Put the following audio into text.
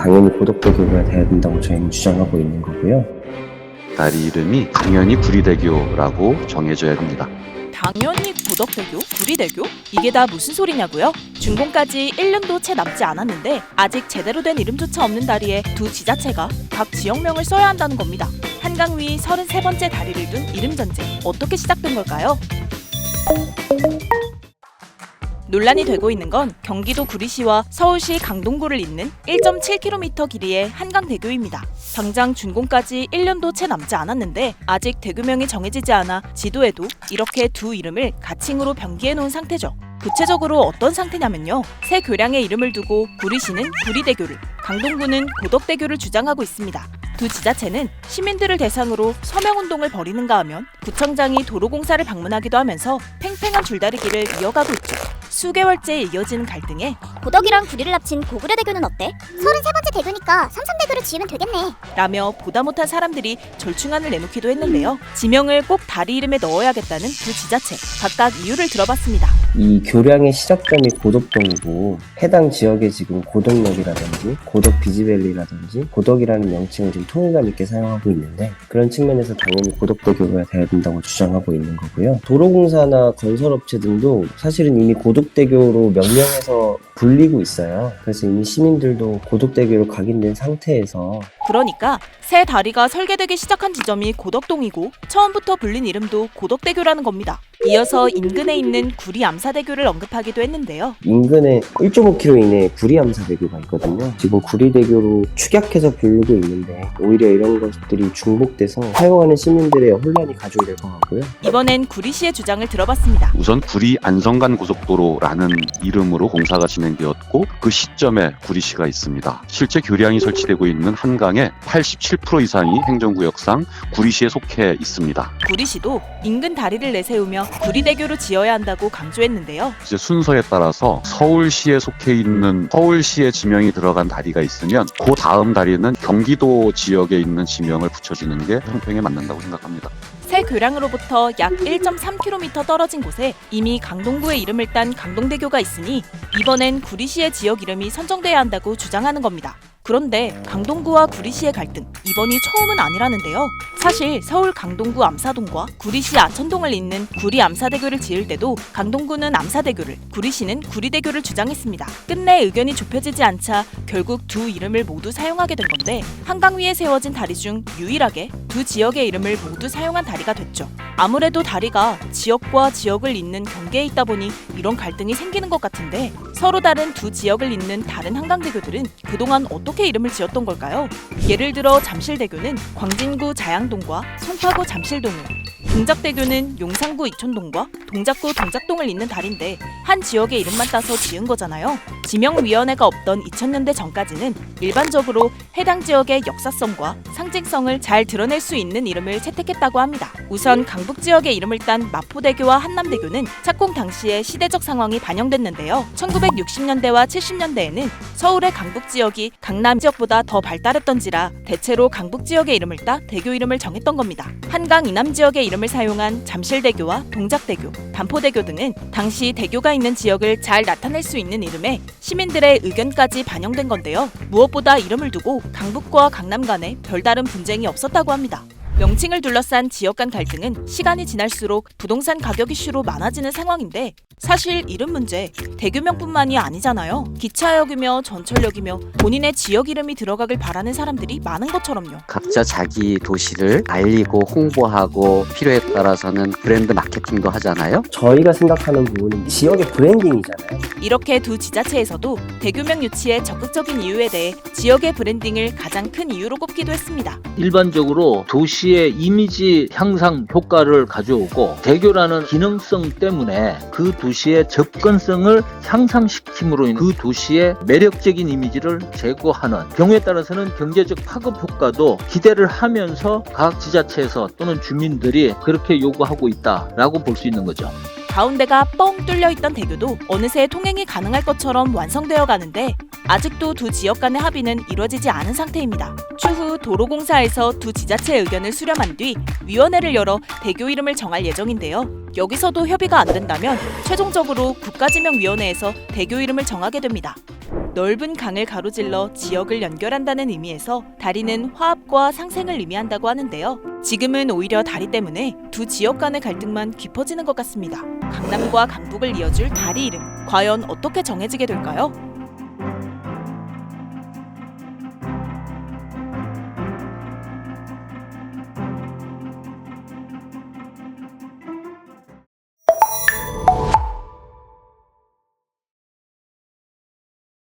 당연히 고덕대교가 돼야 된다고 저희는 주장하고 있는 거고요. 다리 이름이 당연히 구리대교라고 정해져야 합니다. 당연히 고덕대교? 구리대교? 이게 다 무슨 소리냐고요? 준공까지 1년도 채 남지 않았는데 아직 제대로 된 이름조차 없는 다리에 두 지자체가 각 지역명을 써야 한다는 겁니다. 한강 위 33번째 다리를 둔 이름 전쟁, 어떻게 시작된 걸까요? 논란이 되고 있는 건 경기도 구리시와 서울시 강동구를 잇는 1.7km 길이의 한강대교입니다. 당장 준공까지 1년도 채 남지 않았는데 아직 대교명이 정해지지 않아 지도에도 이렇게 두 이름을 가칭으로 병기해 놓은 상태죠. 구체적으로 어떤 상태냐면요. 새 교량의 이름을 두고 구리시는 구리대교를, 강동구는 고덕대교를 주장하고 있습니다. 두 지자체는 시민들을 대상으로 서명운동을 벌이는가 하면 구청장이 도로공사를 방문하기도 하면서 팽팽한 줄다리기를 이어가고 있죠. 수개월째 이어지는 갈등에 고덕이랑 구리를 합친 고구려대교는 어때? 33번째 대교니까 삼삼대교를 지으면 되겠네. 라며 보다 못한 사람들이 절충안을 내놓기도 했는데요. 지명을 꼭 다리 이름에 넣어야겠다는 두 지자체, 각각 이유를 들어봤습니다. 이 교량의 시작점이 고덕동이고 해당 지역에 지금 고덕역이라든지 고덕 비지밸리라든지 고덕이라는 명칭을 지금 통일감 있게 사용하고 있는데 그런 측면에서 당연히 고덕대교가 돼야 된다고 주장하고 있는 거고요. 도로공사나 건설업체 등도 사실은 이미 고덕대교로 명명해서 불리고 있어요. 그래서 이미 시민들도 고덕대교로 각인된 상태에서 그러니까 새 다리가 설계되기 시작한 지점이 고덕동이고 처음부터 불린 이름도 고덕대교라는 겁니다. 이어서 인근에 있는 구리암사대교를 언급하기도 했는데요. 인근에 1.5km 이내에 구리암사대교가 있거든요. 지금 구리대교로 축약해서 부르고 있는데 오히려 이런 것들이 중복돼서 사용하는 시민들의 혼란이 가중될 것 같고요. 이번엔 구리시의 주장을 들어봤습니다. 우선 구리 안성간 고속도로라는 이름으로 공사가 진행되었고 그 시점에 구리시가 있습니다. 실제 교량이 설치되고 있는 한강의 87% 이상이 행정구역상 구리시에 속해 있습니다. 구리시도 인근 다리를 내세우며 구리대교로 지어야 한다고 강조했는데요. 이제 순서에 따라서 서울시에 속해 있는 서울시의 지명이 들어간 다리가 있으면 그 다음 다리는 경기도 지역에 있는 지명을 붙여주는 게 형평에 맞는다고 생각합니다. 새 교량으로부터 약 1.3km 떨어진 곳에 이미 강동구의 이름을 딴 강동대교가 있으니 이번엔 구리시의 지역 이름이 선정돼야 한다고 주장하는 겁니다. 그런데 강동구와 구리시의 갈등, 이번이 처음은 아니라는데요. 사실 서울 강동구 암사동과 구리시 아천동을 잇는 구리암사대교를 지을 때도 강동구는 암사대교를, 구리시는 구리대교를 주장했습니다. 끝내 의견이 좁혀지지 않자 결국 두 이름을 모두 사용하게 된 건데 한강 위에 세워진 다리 중 유일하게 두 지역의 이름을 모두 사용한 다리가 됐죠. 아무래도 다리가 지역과 지역을 잇는 경계에 있다 보니 이런 갈등이 생기는 것 같은데 서로 다른 두 지역을 잇는 다른 한강대교들은 그동안 어떻게 이름을 지었던 걸까요? 예를 들어 잠실대교는 광진구 자양동과 송파구 잠실동을, 동작대교는 용산구 이촌동과 동작구 동작동을 잇는 다리인데 한 지역의 이름만 따서 지은 거잖아요. 지명위원회가 없던 2000년대 전까지는 일반적으로 해당 지역의 역사성과 상징성을 잘 드러낼 수 있는 이름을 채택했다고 합니다. 우선 강북 지역의 이름을 딴 마포대교와 한남대교는 착공 당시의 시대적 상황이 반영됐는데요. 1960년대와 70년대에는 서울의 강북 지역이 강남 지역보다 더 발달했던지라 대체로 강북 지역의 이름을 따 대교 이름을 정했던 겁니다. 한강 이남 지역의 이름을 사용한 잠실대교와 동작대교, 반포대교 등은 당시 대교가 있는 지역을 잘 나타낼 수 있는 이름에 시민들의 의견까지 반영된 건데요. 무엇보다 이름을 두고 강북과 강남 간에 별다른 분쟁이 없었다고 합니다. 명칭을 둘러싼 지역 간 갈등은 시간이 지날수록 부동산 가격 이슈로 많아지는 상황인데 사실 이름 문제 대교명뿐만이 아니잖아요. 기차역이며 전철역이며 본인의 지역 이름이 들어가길 바라는 사람들이 많은 것처럼요. 각자 자기 도시를 알리고 홍보하고 필요에 따라서는 브랜드 마케팅도 하잖아요. 저희가 생각하는 부분은 지역의 브랜딩이잖아요. 이렇게 두 지자체에서도 대교명 유치의 적극적인 이유에 대해 지역의 브랜딩을 가장 큰 이유로 꼽기도 했습니다. 일반적으로 도시의 이미지 향상 효과를 가져오고 대교라는 기능성 때문에 그 도시의 접근성을 향상시킴으로 인해 그 도시의 매력적인 이미지를 제고하는 경우에 따라서는 경제적 파급 효과도 기대를 하면서 각 지자체에서 또는 주민들이 그렇게 요구하고 있다라고 볼 수 있는 거죠. 가운데가 뻥 뚫려있던 대교도 어느새 통행이 가능할 것처럼 완성되어 가는데 아직도 두 지역 간의 합의는 이루어지지 않은 상태입니다. 추후 도로공사에서 두 지자체의 의견을 수렴한 뒤 위원회를 열어 대교 이름을 정할 예정인데요. 여기서도 협의가 안 된다면 최종적으로 국가지명위원회에서 대교 이름을 정하게 됩니다. 넓은 강을 가로질러 지역을 연결한다는 의미에서 다리는 화합과 상생을 의미한다고 하는데요. 지금은 오히려 다리 때문에 두 지역 간의 갈등만 깊어지는 것 같습니다. 강남과 강북을 이어줄 다리 이름, 과연 어떻게 정해지게 될까요?